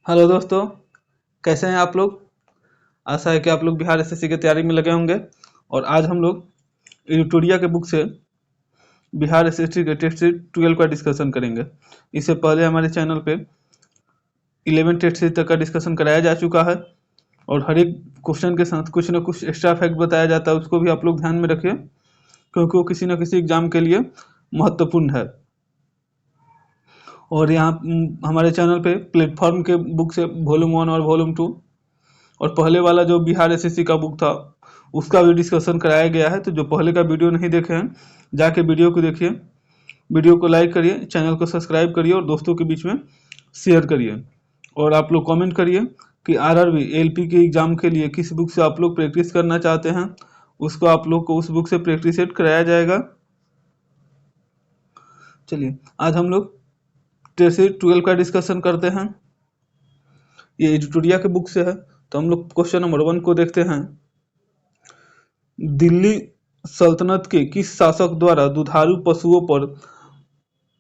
Hello दोस्तों, कैसे हैं आप लोग। आशा है कि आप लोग बिहार एसएससी की तैयारी में लगे होंगे। और आज हम लोग एडिटोरिया के बुक से बिहार एसएससी के टेस्ट सीरीज 12 का डिस्कशन करेंगे। इससे पहले हमारे चैनल पे 11 टेस्ट सीरीज तक का डिस्कशन कराया जा चुका है और हर एक क्वेश्चन के साथ कुछ ना कुछ एक्स्ट्रा फैक्ट बताया जाता है, उसको भी आप लोग ध्यान में रखिए क्योंकि वो किसी न किसी एग्जाम के लिए महत्वपूर्ण है। और यहाँ हमारे चैनल पे प्लेटफॉर्म के बुक से वॉल्यूम 1 और वॉल्यूम 2 और पहले वाला जो बिहार एसएससी का बुक था उसका भी डिस्कशन कराया गया है। तो जो पहले का वीडियो नहीं देखे हैं जाके वीडियो को देखिए, वीडियो को लाइक करिए, चैनल को सब्सक्राइब करिए और दोस्तों के बीच में शेयर करिए। और आप लोग कमेंट करिए कि आरआरबी एलपी के एग्ज़ाम के लिए किस बुक से आप लोग प्रैक्टिस करना चाहते हैं, उसको आप लोग को उस बुक से प्रैक्टिस सेट कराया जाएगा। चलिए आज हम लोग टेस्ट सीरीज 12 का डिस्कशन करते हैं। ये एडिटोरिया के बुक से है। तो हम लोग क्वेश्चन नंबर 1 को देखते हैं। दिल्ली सल्तनत के किस शासक द्वारा दुधारू पशुओं पर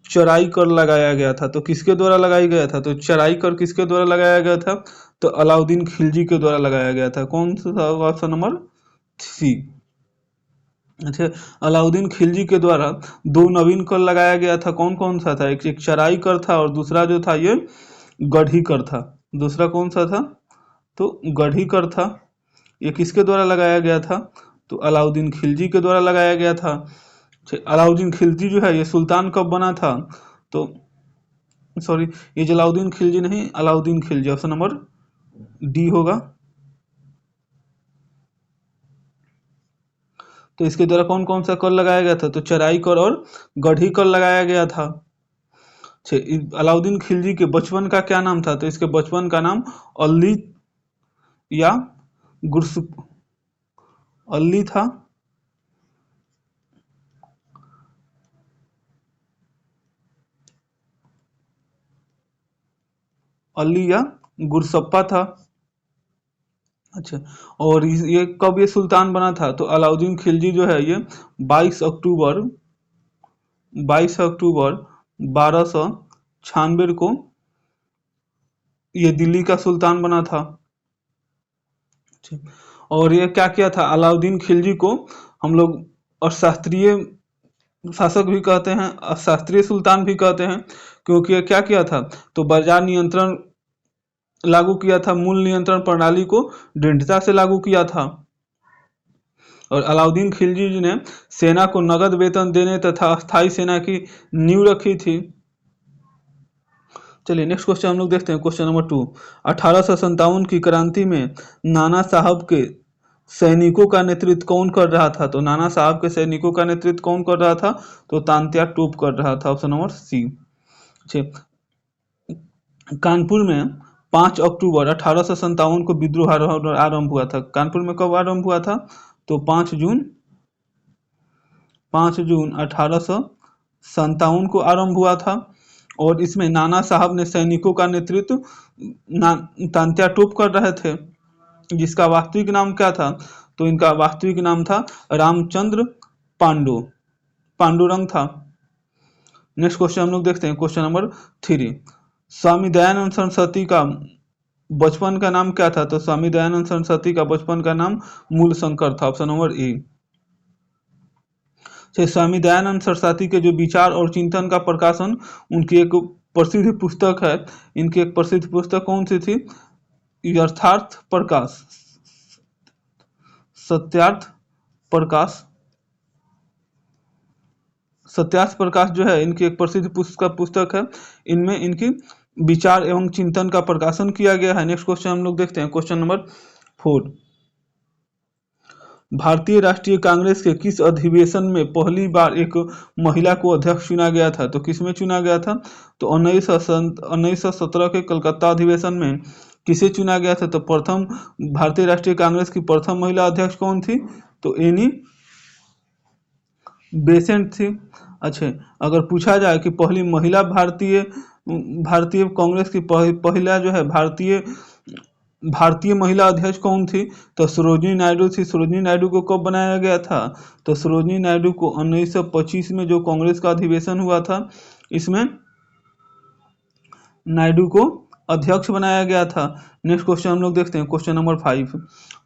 चराई कर लगाया गया था। तो किसके द्वारा लगाया गया था, तो चराई कर किसके द्वारा लगाया गया था, तो अलाउद्दीन खिलजी के द्वारा लगाया गया था। कौन सा था ऑप्शन नंबर सी। अच्छा, अलाउद्दीन खिलजी के द्वारा दो नवीन कर लगाया गया था। कौन कौन सा था, एक चराई कर था और दूसरा जो था ये गढ़ी कर था। दूसरा कौन सा था, तो गढ़ी कर था। ये किसके द्वारा लगाया गया था, तो अलाउद्दीन खिलजी के द्वारा लगाया गया था। अलाउद्दीन खिलजी जो है ये सुल्तान कब बना था, तो सॉरी ये जलाउद्दीन खिलजी नहीं, Alauddin Khilji, option number D होगा। तो इसके द्वारा कौन कौन सा कर लगाया गया था, तो चराई कर और गढ़ी कर लगाया गया था। अलाउद्दीन खिलजी के बचपन का क्या नाम था, तो इसके बचपन का नाम अली या गुरसु अली था। अली या गुरसप्पा था। अच्छा, और ये कब ये सुल्तान बना था, तो अलाउद्दीन खिलजी जो है ये 22 अक्टूबर 1296 को ये दिल्ली का सुल्तान बना था। और ये क्या किया था, अलाउद्दीन खिलजी को हम लोग अशास्त्रीय शासक भी कहते हैं, अशास्त्रीय सुल्तान भी कहते हैं, क्योंकि ये क्या किया था, तो बाजार नियंत्रण लागू किया था, मूल नियंत्रण प्रणाली को दृढ़ता से लागू किया था। और अलाउद्दीन खिलजी जी ने सेना को नगद वेतन देने तथा अस्थायी सेना की नींव रखी थी। चलिए नेक्स्ट क्वेश्चन हम लोग देखते हैं, क्वेश्चन नंबर 2। 1857 की क्रांति में नाना साहब के सैनिकों का नेतृत्व कौन कर रहा था, तो नाना साहब के सैनिकों का नेतृत्व कौन कर रहा था, तो तांत्या टोप कर रहा था, ऑप्शन नंबर सी। कानपुर में 5 अक्टूबर 1857 को विद्रोह आरंभ हुआ था। कानपुर में कब आरंभ हुआ था, तो 5 जून 1857 को आरंभ हुआ था। और इसमें नाना साहब ने सैनिकों का नेतृत्व तांत्या टोप कर रहे थे, जिसका वास्तविक नाम क्या था, तो इनका वास्तविक नाम था रामचंद्र पांडुरंग था। नेक्स्ट क्वेश्चन हम लोग देखते हैं, क्वेश्चन नंबर 3। स्वामी दयानंद सरस्वती का बचपन का नाम क्या था, तो स्वामी दयानंद सरस्वती का बचपन का नाम मूल शंकर था, option number A. Swami Dayanand Saraswati के जो विचार और चिंतन का प्रकाशन उनकी एक प्रसिद्ध पुस्तक है। इनकी एक प्रसिद्ध पुस्तक कौन सी थी, यथार्थ प्रकाश, सत्यार्थ प्रकाश जो है इनकी एक प्रसिद्ध पुस्तक है। इनमें इनकी विचार एवं चिंतन का प्रकाशन किया गया है। नेक्स्ट क्वेश्चन हम लोग देखते हैं, क्वेश्चन नंबर 4। भारतीय राष्ट्रीय कांग्रेस के किस अधिवेशन में पहली बार एक महिला को अध्यक्ष चुना गया था, तो किसमें चुना गया था, तो 1917 के कलकत्ता अधिवेशन में किसे चुना गया था, तो प्रथम भारतीय राष्ट्रीय कांग्रेस की प्रथम महिला अध्यक्ष कौन थी, तो एनी बेसेंट थी। अच्छा, अगर पूछा जाए कि पहली महिला भारतीय कांग्रेस की पहला जो है भारतीय महिला अध्यक्ष कौन थी, तो सरोजिनी नायडू थी। सरोजिनी नायडू को कब बनाया गया था, तो सरोजिनी नायडू को 1925 में जो कांग्रेस का अधिवेशन हुआ था इसमें नायडू को अध्यक्ष बनाया गया था। नेक्स्ट क्वेश्चन हम लोग देखते हैं, क्वेश्चन नंबर 5।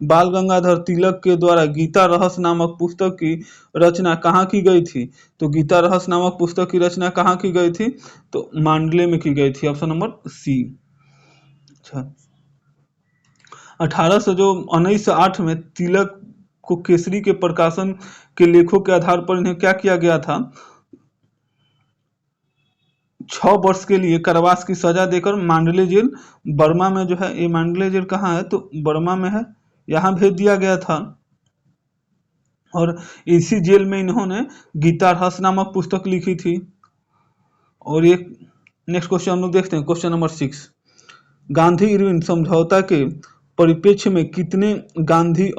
बाल गंगाधर तिलक के द्वारा गीता रहस्य नामक पुस्तक की रचना कहाँ की गई थी? तो गीता रहस्य नामक पुस्तक की रचना कहाँ की गई थी? तो मांडले में की गई थी, ऑप्शन नंबर सी। अच्छा, 1908 में तिलक को केसरी के प्रकाशन के लेखों के आधार पर इन्हें क्या किया गया था? 6 वर्ष के लिए कारावास की सजा देकर मांडले जेल, बर्मा में जो है, ये मांडले जेल कहाँ है? तो बर्मा में है, यहाँ भेज दिया गया था। और इसी जेल में इन्होंने गीता रहस्य नामक पुस्तक लिखी थी। और ये नेक्स्ट क्वेश्चन हम लोग देखते हैं, क्वेश्चन नंबर 6। गांधी इरविन समझौता के परिप्रेक्ष्य में किसने गांधी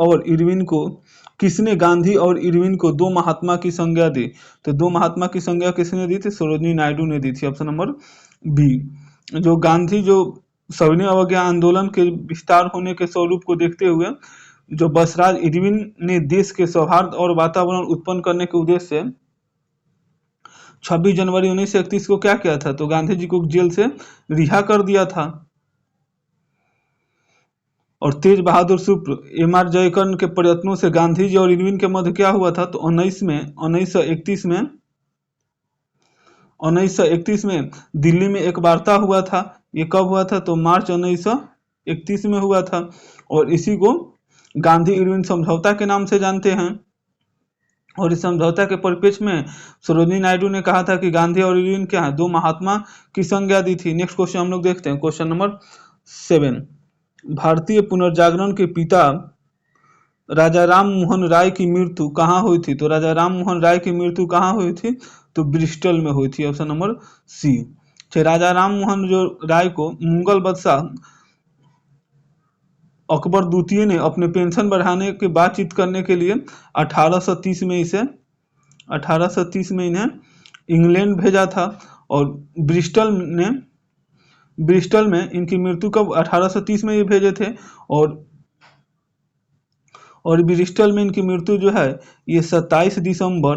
और इरविन को दो महात्मा की संज्ञा दी? तो दो महात्मा की संज्ञा किसने दी थी? सरोजिनी नायडू ने दी थी, ऑप्शन नंबर बी। जो गांधी जो सविनय अवज्ञा आंदोलन के विस्तार होने के स्वरूप को देखते हुए जो बसराज इरविन ने देश के सौहार्द और वातावरण उत्पन्न करने के उद्देश्य से 26 जनवरी 1931 को क्या किया था? तो गांधी जी को जेल से रिहा कर दिया था। और तेज बहादुर शुक्ल, एम.आर. जयकर्ण के प्रयत्नों से गांधी जी और इरविन के मध्य क्या हुआ था? तो 1931 में दिल्ली में एक वार्ता हुआ था। ये कब हुआ था? तो मार्च 1931 में हुआ था। और इसी को गांधी इरविन समझौता के नाम से जानते हैं। और इस समझौता के परिप्रेक्ष्य में सरोजिनी नायडू ने कहा था कि गांधी और इरविन क्या है? दो महात्मा की संज्ञा दी थी। नेक्स्ट क्वेश्चन हम लोग देखते हैं, क्वेश्चन नंबर 7। भारतीय पुनर्जागरण के पिता राजा राम मोहन राय की मृत्यु कहाँ हुई थी? तो राजा राम मोहन राय की मृत्यु कहाँ हुई थी? तो ब्रिस्टल में हुई थी, ऑप्शन नंबर सी। राजा राम मोहन जो राय को मुगल बादशाह अकबर द्वितीय ने अपने पेंशन बढ़ाने की बातचीत करने के लिए 1830 में इन्हें इंग्लैंड भेजा था। और ब्रिस्टल में इनकी मृत्यु कब? 1830 में ये भेजे थे। और ब्रिस्टल में इनकी मृत्यु जो है ये 27 दिसंबर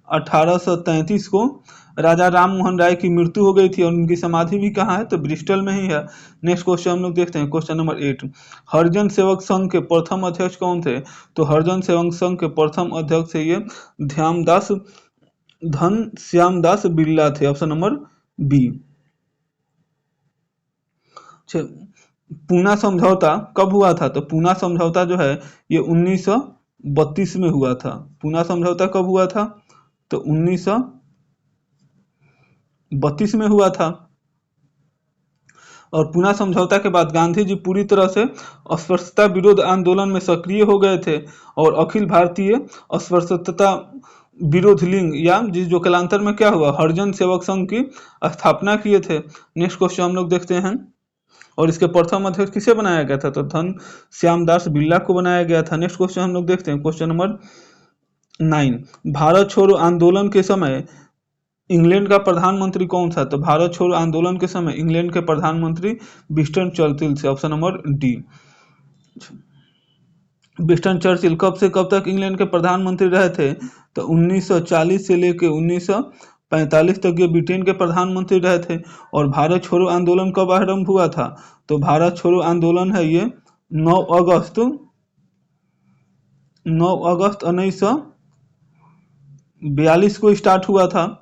1833 को राजा राम मोहन राय की मृत्यु हो गई थी। और उनकी समाधि भी कहाँ है? तो ब्रिस्टल में ही है। नेक्स्ट क्वेश्चन हम लोग देखते हैं, क्वेश्चन नंबर 8। हरिजन सेवक संघ के प्रथम अध्यक्ष कौन थे? तो हरिजन सेवक संघ के प्रथम अध्यक्ष है ये घनश्यामदास बिरला थे, ऑप्शन नंबर बी। पूना समझौता कब हुआ था? तो पूना समझौता जो है ये 1932 में हुआ था। पूना समझौता कब हुआ था? तो 1932 में हुआ था। और पूना समझौता के बाद गांधी जी पूरी तरह से अस्पृश्यता विरोध आंदोलन में सक्रिय हो गए थे और अखिल भारतीय अस्पृश्यता विरोध लीग या जो कालांतर में क्या हुआ, हरिजन सेवक संघ की स्थापना किए थे। नेक्स्ट क्वेश्चन हम लोग देखते हैं। और इसके प्रथम अध्यक्ष किसे बनाया गया था? तो घनश्यामदास बिरला को बनाया गया था। नेक्स्ट क्वेश्चन हम लोग देखते हैं, क्वेश्चन नंबर 9। भारत छोड़ो आंदोलन के समय इंग्लैंड का प्रधानमंत्री कौन था? तो भारत छोड़ो आंदोलन के समय इंग्लैंड के प्रधानमंत्री विंस्टन चर्चिल थे, option number D. Winston Churchill कब से कब तक इंग्लैंड के प्रधानमंत्री रहे थे? तो 1940 से लेकर 1945 तक ये ब्रिटेन के प्रधानमंत्री रहे थे। और भारत छोड़ो आंदोलन कब आरंभ हुआ था? तो भारत छोड़ो आंदोलन है ये 9 अगस्त 1942 को स्टार्ट हुआ था।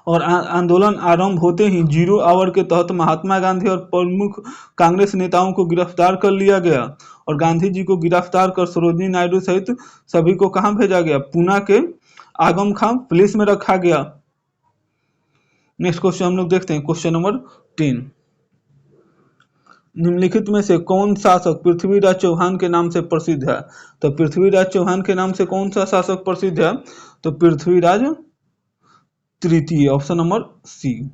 और आंदोलन आरंभ होते ही 0 आवर के तहत महात्मा गांधी और प्रमुख कांग्रेस नेताओं को गिरफ्तार कर लिया गया। और गांधी जी को गिरफ्तार कर सरोजिनी नायडू सहित सभी को कहां भेजा गया? पूना के आगम खां पुलिस में रखा गया। नेक्स्ट क्वेश्चन हम लोग देखते हैं, क्वेश्चन नंबर 10। निम्नलिखित में से कौन शासक पृथ्वीराज चौहान के नाम से प्रसिद्ध है? तो पृथ्वीराज चौहान के नाम से कौन सा शासक प्रसिद्ध है? तो पृथ्वीराज तृतीय, ऑप्शन नंबर सी।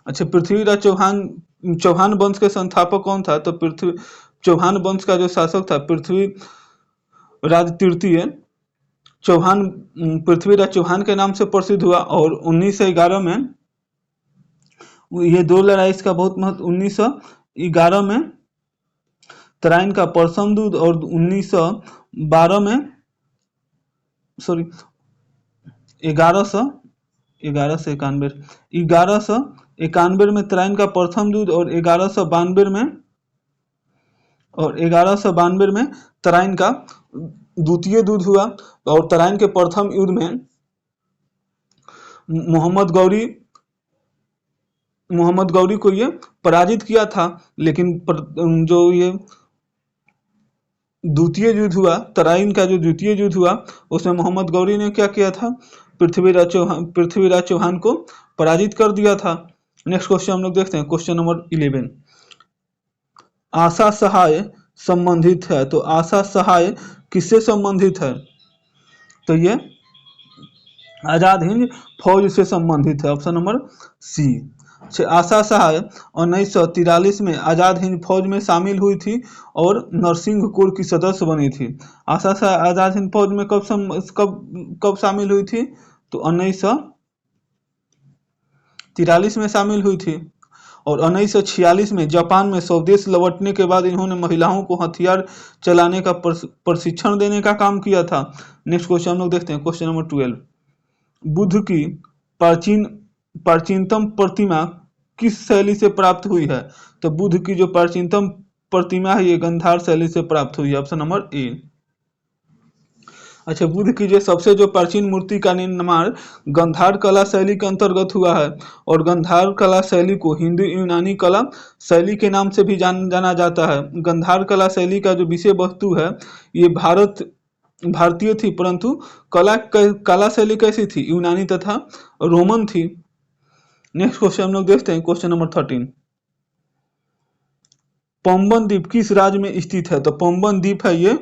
अच्छा, पृथ्वीराज चौहान वंश के संस्थापक कौन था? तो चौहान वंश का जो शासक था पृथ्वीराज तृतीय पृथ्वीराज चौहान के नाम से प्रसिद्ध हुआ। और 1911 में ये दो लड़ाई इसका बहुत महत्व, 1911 में तराइन का परसम दूध और 1912 में 1111 1191 1191 में तराइन का प्रथम युद्ध और 1192 में तराइन का द्वितीय युद्ध हुआ। और तराइन के प्रथम युद्ध में मोहम्मद गौरी को ये पराजित किया था। लेकिन जो ये द्वितीय युद्ध हुआ, तराइन का जो द्वितीय युद्ध हुआ, उसमें मोहम्मद गौरी ने क्या किया था, पृथ्वीराज चौहान को पराजित कर दिया था। नेक्स्ट क्वेश्चन हम लोग देखते हैं, क्वेश्चन नंबर 11। आशा सहाय संबंधित है, तो आशा सहाय किससे संबंधित है? तो ये आजाद हिंद फौज से संबंधित है, ऑप्शन नंबर सी। आशा सहाय 1943 में आजाद हिंद फौज में शामिल हुई थी और नरसिंह कोर की सदस्य बनी थी। आशा सहाय आजाद हिंद फौज में कब शामिल हुई थी? तो 1943 में शामिल हुई थी। और 1946 में जापान में स्वदेश लौटने के बाद इन्होंने महिलाओं को हथियार चलाने का प्रशिक्षण देने का काम किया था। नेक्स्ट क्वेश्चन हम लोग देखते हैं, क्वेश्चन नंबर 12। बुद्ध की प्राचीनतम प्रतिमा किस शैली से प्राप्त हुई है? तो बुद्ध की जो प्राचीनतम प्रतिमा है ये गंधार शैली से प्राप्त हुई है, ऑप्शन नंबर ए। अच्छा, बुद्ध की जो सबसे प्राचीन मूर्ति का निर्माण गंधार कला शैली के अंतर्गत हुआ है। और गंधार कला शैली को हिंदू यूनानी कला शैली के नाम से भी जाना जाता है। गंधार कला शैली का जो विषय वस्तु है ये भारतीय थी, परंतु कला शैली कैसी थी? यूनानी तथा रोमन थी। नेक्स्ट क्वेश्चन हम लोग देखते हैं, क्वेश्चन नंबर 13। पंबन द्वीप किस राज्य में स्थित है? तो पंबन द्वीप है ये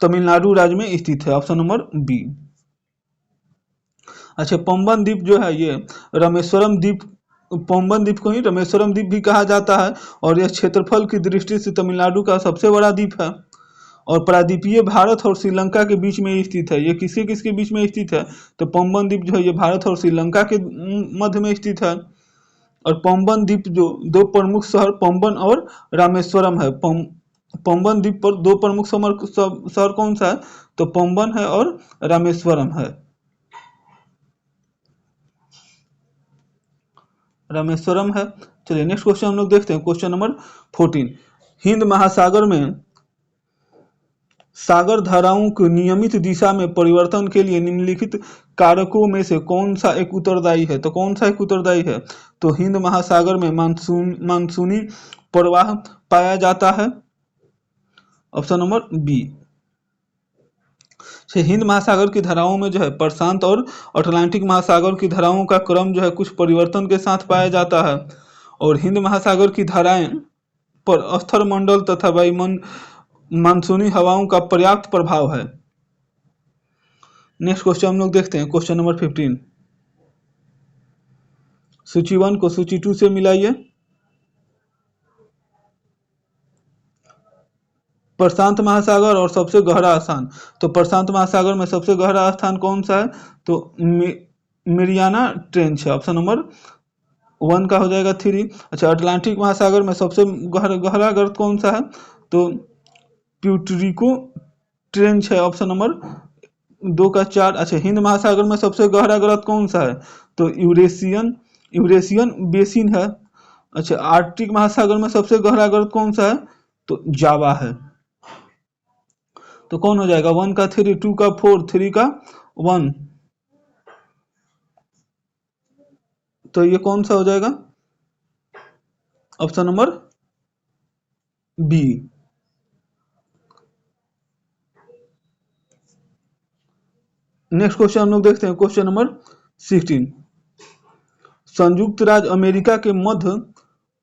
तमिलनाडु राज्य में स्थित है, ऑप्शन नंबर बी। अच्छा, पंबन द्वीप जो है ये रामेश्वरम द्वीप, पंबन द्वीप को ही रामेश्वरम द्वीप भी कहा जाता है। और यह क्षेत्रफल की दृष्टि से तमिलनाडु का सबसे बड़ा द्वीप है। और प्रायद्वीपीय भारत और श्रीलंका के बीच में स्थित है। ये किसके बीच में स्थित है? तो पंबन द्वीप जो है ये भारत और श्रीलंका के मध्य में स्थित है। और पंबन द्वीप जो दो प्रमुख शहर पंबन और रामेश्वरम है, पंबन द्वीप पर दो प्रमुख शहर कौन सा है? तो पंबन है और रामेश्वरम है। रामेश्वरम है। चलिए नेक्स्ट क्वेश्चन हम लोग देखते हैं, क्वेश्चन नंबर 14। हिंद महासागर में सागर धाराओं की नियमित दिशा में परिवर्तन के लिए निम्नलिखित कारकों में से कौन सा एक उत्तरदायी है? तो कौन सा एक उत्तरदायी है? तो हिंद महासागर में मानसूनी प्रवाह पाया जाता है, ऑप्शन नंबर बी। हिंद महासागर की धाराओं में जो है प्रशांत और अटलांटिक महासागर की धाराओं का क्रम जो है कुछ परिवर्तन के साथ पाया जाता है। और हिंद महासागर की धाराएं पर स्थल मंडल तथा मानसूनी हवाओं का पर्याप्त प्रभाव है। नेक्स्ट क्वेश्चन हम लोग देखते हैं, क्वेश्चन नंबर 15। सूची 1 को सूची 2 से मिलाइए। प्रशांत महासागर और सबसे गहरा स्थान। तो प्रशांत महासागर में सबसे गहरा स्थान कौन सा है? तो मेरियाना ट्रेंच है, ऑप्शन नंबर 1 का हो जाएगा 3। अच्छा, अटलांटिक महासागर में सबसे गहरा गर्त कौन सा है? तो प्यूर्टोरिको ट्रेंच है, ऑप्शन नंबर 2 का 4। अच्छा, हिंद महासागर में सबसे गहरा गर्त कौन सा है? तो यूरेशियन बेसिन है। अच्छा, आर्कटिक महासागर में सबसे गहरा गर्त कौन सा है? तो जावा है। तो कौन हो जाएगा? 1 का 3, 2 का 4, 3 का 1। तो ये कौन सा हो जाएगा? Option number B. Next question हम लोग देखते हैं, क्वेश्चन नंबर 16। संयुक्त राज्य अमेरिका के मध्य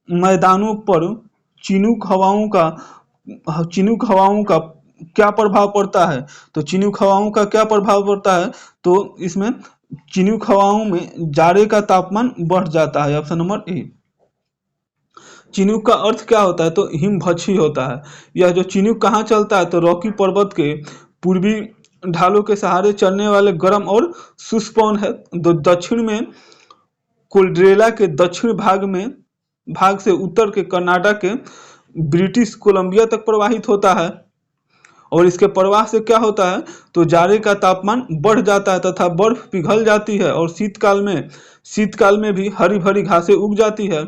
मैदानों पर चिनूक हवाओं का क्या प्रभाव पड़ता है? तो चिनूक हवाओं का क्या प्रभाव पड़ता है? तो इसमें चिनूक हवाओं में जाड़े का तापमान बढ़ जाता है, ऑप्शन नंबर ए। चिनूक का अर्थ क्या होता है? तो हिमभक्षी होता है। यह जो चिनूक कहाँ चलता है? तो रॉकी पर्वत के पूर्वी ढालों के सहारे चलने वाले गर्म और शुष्क पवन है। दक्षिण में कोल्ड्रेला के दक्षिण भाग से उत्तर के कनाडा के ब्रिटिश कोलंबिया तक प्रवाहित होता है। और इसके प्रवाह से क्या होता है, तो जाड़े का तापमान बढ़ जाता है तथा बर्फ पिघल जाती है और शीतकाल में भी हरी भरी घासें उग जाती है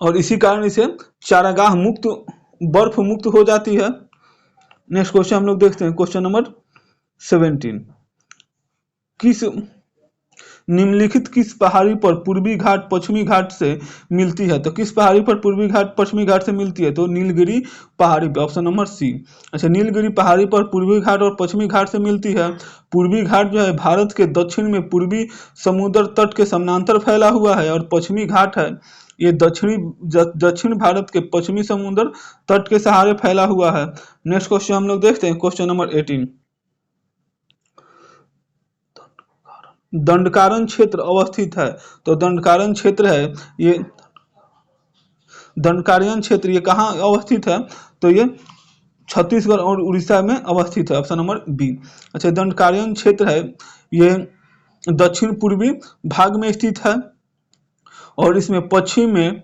और इसी कारण इसे चारागाह मुक्त, बर्फ मुक्त हो जाती है। नेक्स्ट क्वेश्चन हम लोग देखते हैं, क्वेश्चन नंबर 17। किस निम्नलिखित किस पहाड़ी पर पूर्वी घाट पश्चिमी घाट से मिलती है, तो किस पहाड़ी पर पूर्वी घाट पश्चिमी घाट से मिलती है, तो नीलगिरी पहाड़ी पे, ऑप्शन नंबर सी। अच्छा, नीलगिरी पहाड़ी पर पूर्वी घाट और पश्चिमी घाट से मिलती है। पूर्वी घाट जो है भारत के दक्षिण में पूर्वी समुद्र तट के समानांतर फैला हुआ है और पश्चिमी घाट है ये दक्षिण भारत के पश्चिमी समुद्र तट के सहारे फैला हुआ है। नेक्स्ट क्वेश्चन हम लोग देखते हैं, क्वेश्चन नंबर 18। दंडकारण्य क्षेत्र अवस्थित है, तो दंडकारण्य क्षेत्र है ये, दंडकारण्य क्षेत्र ये कहाँ अवस्थित है, तो ये छत्तीसगढ़ और उड़ीसा में अवस्थित है, ऑप्शन नंबर बी। अच्छा, दंडकारण्य क्षेत्र है ये दक्षिण पूर्वी भाग में स्थित है और इसमें पश्चिम में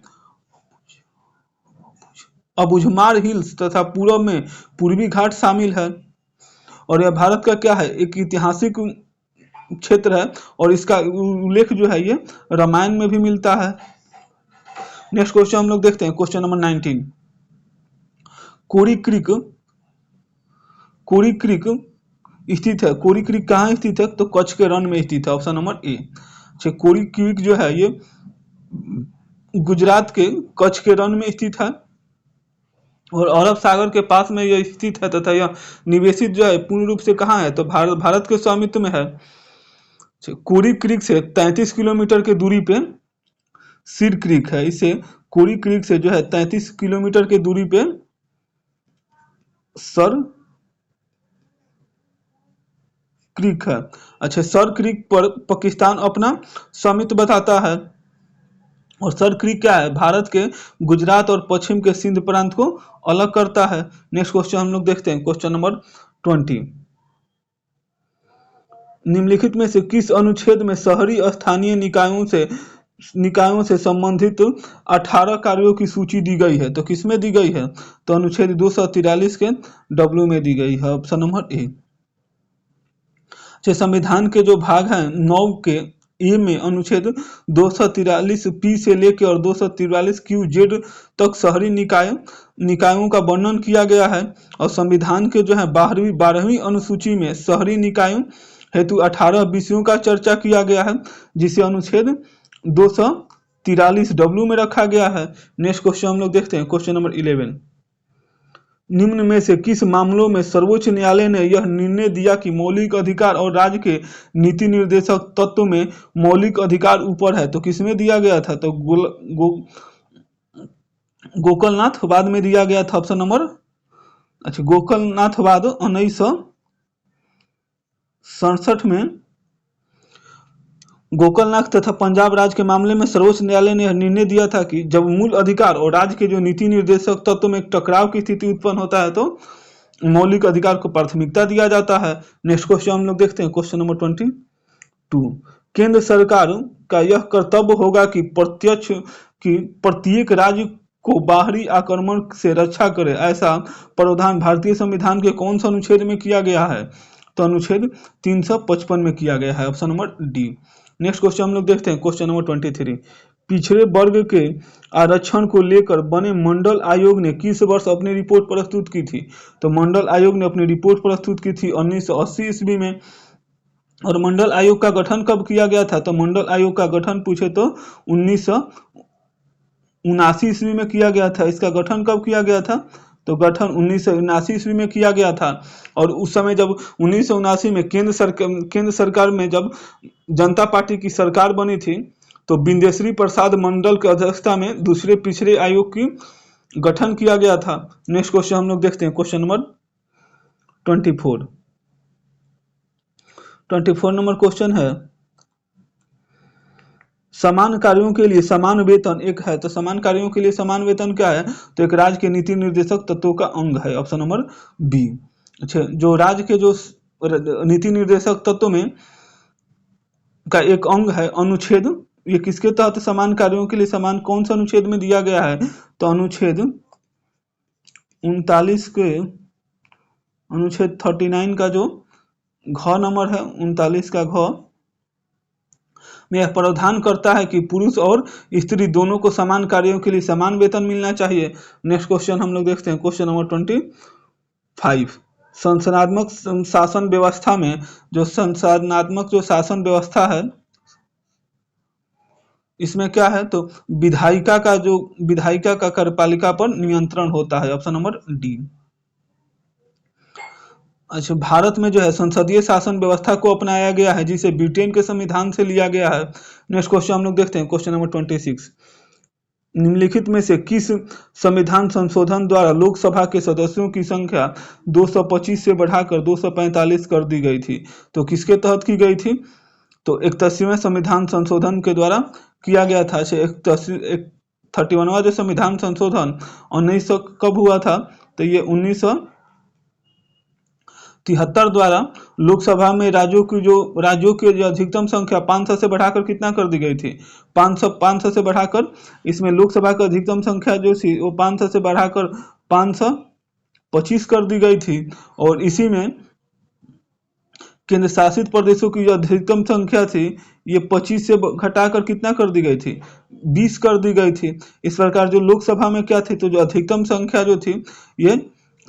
अबुझमाड़ हिल्स तथा पूर्व में पूर्वी घाट शामिल है और यह भारत का क्या है, एक ऐतिहासिक क्षेत्र है और इसका उल्लेख जो है ये रामायण में भी मिलता है। नेक्स्ट क्वेश्चन हम लोग देखते हैं, क्वेश्चन नंबर 19। कोरी क्रीक स्थित है, कोरी क्रीक कहाँ स्थित है, तो कच्छ के रण में स्थित है, ऑप्शन नंबर ए। अच्छा, कोरी क्रीक जो है ये गुजरात के कच्छ के रण में स्थित है और अरब सागर के पास में यह स्थित है तथा यह निवेशित जो है पूर्ण रूप से कहाँ है, तो भारत के स्वामित्व में है। कोरी क्रीक से 33 किलोमीटर की दूरी पे सिर क्रीक है, इसे कोरी क्रीक से जो है 33 किलोमीटर की दूरी पे सर क्रीक है। अच्छा, सर क्रीक पर पाकिस्तान अपना स्वामित्व बताता है और सर क्रीक क्या है, भारत के गुजरात और पश्चिम के सिंध प्रांत को अलग करता है। नेक्स्ट क्वेश्चन हम लोग देखते हैं, क्वेश्चन नंबर 20। निम्नलिखित में से किस अनुच्छेद में शहरी स्थानीय निकायों से संबंधित 18 कार्यों की सूची दी गई है, तो किसमें दी गई है, तो अनुच्छेद 243 के डब्ल्यू में दी गई है, ऑप्शन नंबर ए। संविधान के जो भाग हैं 9 के ए में अनुच्छेद 243 पी से लेकर और 243 क्यू जेड तक शहरी निकायों का वर्णन किया गया है और संविधान के जो है 12वीं अनुसूची में शहरी निकायों हेतु 18 विषयों का चर्चा किया गया है जिसे अनुच्छेद 243 डब्ल्यू में रखा गया है। नेक्स्ट क्वेश्चन हम लोग देखते हैं, क्वेश्चन नंबर 11। निम्न में से किस मामलों में सर्वोच्च न्यायालय ने यह निर्णय दिया कि मौलिक अधिकार और राज्य के नीति निर्देशक तत्व में मौलिक अधिकार ऊपर है, तो किसमें दिया गया था, तो गोकलनाथ में दिया गया था, ऑप्शन नंबर, अच्छा, गोकलनाथ 1967 में गोकलनाथ तथा पंजाब राज्य के मामले में सर्वोच्च न्यायालय ने निर्णय दिया था कि जब मूल अधिकार और राज्य के जो नीति निर्देशक तत्व में एक टकराव की स्थिति उत्पन्न होता है तो मौलिक अधिकार को प्राथमिकता दिया जाता है। नेक्स्ट क्वेश्चन हम लोग देखते हैं, क्वेश्चन नंबर 22। केंद्र सरकार का यह कर्तव्य होगा कि प्रत्येक राज्य को बाहरी आक्रमण से रक्षा करे, ऐसा प्रावधान भारतीय संविधान के कौन सा अनुच्छेद में किया गया है, तो अनुच्छेद 355 में किया गया है, option number D. Next question हम लोग देखते हैं, क्वेश्चन नंबर 23। पिछड़े वर्ग के आरक्षण को लेकर बने मंडल आयोग ने किस वर्ष अपनी रिपोर्ट प्रस्तुत की थी, तो मंडल आयोग ने अपनी रिपोर्ट प्रस्तुत की थी 1980 ईस्वी में। और मंडल आयोग का गठन कब किया गया था, तो मंडल आयोग का गठन पूछे तो 1979 ईस्वी में किया गया था। इसका गठन कब किया गया था, तो गठन 1979 ईस्वी में किया गया था और उस समय जब 1979 में केंद्र सरकार में जब जनता पार्टी की सरकार बनी थी तो बिंदेश्वरी प्रसाद मंडल की अध्यक्षता में दूसरे पिछड़े आयोग की गठन किया गया था। नेक्स्ट क्वेश्चन हम लोग देखते हैं, क्वेश्चन नंबर 24 नंबर क्वेश्चन है, समान कार्यों के लिए समान वेतन एक है, तो समान कार्यों के लिए समान वेतन क्या है, तो एक राज्य के नीति निर्देशक तत्वों का अंग है, ऑप्शन नंबर बी। अच्छा, जो राज्य के जो नीति निर्देशक तत्व में का एक अंग है अनुच्छेद, ये किसके तहत समान कार्यों के लिए समान कौन सा अनुच्छेद में दिया गया है, तो अनुच्छेद 39 के अनुच्छेद 39 का जो घ नंबर है, 39 का घ में यह प्रावधान करता है कि पुरुष और स्त्री दोनों को समान कार्यों के लिए समान वेतन मिलना चाहिए। नेक्स्ट क्वेश्चन हम लोग देखते हैं, क्वेश्चन नंबर 25। संसदनात्मक शासन व्यवस्था में जो संसदनात्मक जो शासन व्यवस्था है, इसमें क्या है, तो विधायिका का कार्यपालिका पर नियंत्रण होता है। Option number D. अच्छा, भारत में जो है संसदीय शासन व्यवस्था को अपनाया गया है, जिसे ब्रिटेन के संविधान से लिया गया है। नेक्स्ट क्वेश्चन हम लोग देखते हैं, क्वेश्चन नंबर 26। निम्नलिखित में से किस संविधान संशोधन द्वारा लोकसभा के सदस्यों की संख्या 225 से बढ़ाकर 245 कर दी गई थी? तो किसके तहत की गई थी? तो 31वें संविधान संशोधन के द्वारा किया गया था। 31वां जो संविधान संशोधन 1900 कब हुआ था? तो ये 1973 द्वारा लोकसभा में राज्यों की जो अधिकतम संख्या 500 से बढ़ाकर कितना कर दी गई थी? 500 से बढ़ाकर, इसमें लोकसभा की अधिकतम संख्या जो थी वो 500 से बढ़ाकर 525 कर दी गई थी। और इसी में केंद्र शासित प्रदेशों की जो अधिकतम संख्या थी ये 25 से घटाकर कितना कर दी गई थी? 20 कर दी गई थी। इस प्रकार जो लोकसभा में क्या थी, तो जो अधिकतम संख्या जो थी ये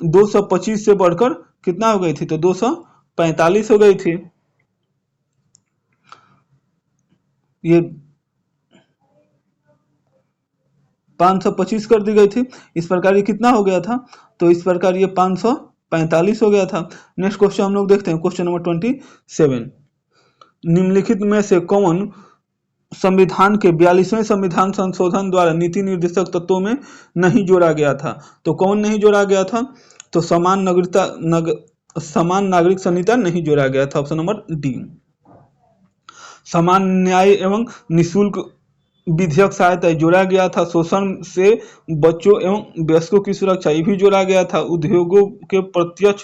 225 से बढ़कर कितना हो गई थी? तो 245 हो गई थी। ये 525 कर दी गई थी। इस प्रकार ये कितना हो गया था? तो इस प्रकार ये 545 हो गया था। नेक्स्ट क्वेश्चन हम लोग देखते हैं, क्वेश्चन नंबर 27। निम्नलिखित में से कौन संविधान के 42वें संविधान संशोधन द्वारा नीति निर्देशक तत्वों में नहीं जोड़ा गया था? तो कौन नहीं जोड़ा गया था? तो समान नागरिक संहिता नहीं जोड़ा गया था। Option number D. समान न्याय एवं निःशुल्क विधिक सहायता जोड़ा गया था। शोषण से बच्चों एवं वयस्कों की सुरक्षा ये भी जोड़ा गया था। उद्योगों के प्रत्यक्ष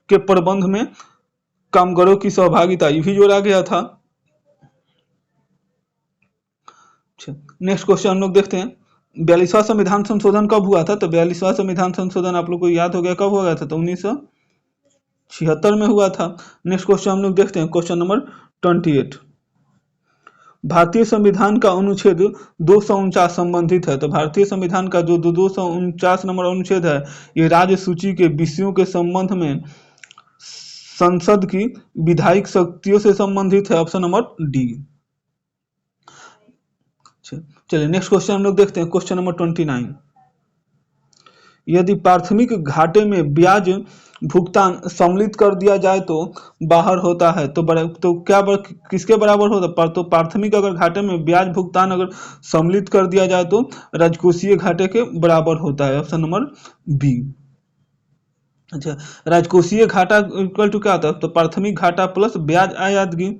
के प्रबंध में कामगारों की सहभागिता ये भी जोड़ा गया था। नेक्स्ट क्वेश्चन हम लोग देखते हैं, 42वां संविधान संशोधन कब हुआ था? तो 42वां संविधान संशोधन आप लोग को याद हो गया कब हुआ था? तो 1976 में हुआ था। नेक्स्ट क्वेश्चन हम लोग देखते हैं, क्वेश्चन नंबर 28। भारतीय संविधान का अनुच्छेद 249 संबंधित है। तो भारतीय संविधान का जो 249 नंबर अनुच्छेद है ये राज्य सूची के विषयों के संबंध में संसद की विधायिक शक्तियों से संबंधित है। Option number D. चलिए नेक्स्ट क्वेश्चन हम लोग देखते हैं, क्वेश्चन नंबर 29। यदि प्राथमिक घाटे में ब्याज भुगतान सम्मिलित कर दिया जाए तो बाहर होता है, तो क्या किसके बराबर होता है? तो प्राथमिक अगर घाटे में ब्याज भुगतान अगर सम्मिलित कर दिया जाए तो राजकोषीय घाटे के बराबर होता है। Option number B. अच्छा, राजकोषीय घाटा इक्वल टू क्या होता है? तो प्राथमिक घाटा प्लस ब्याज आयातगी।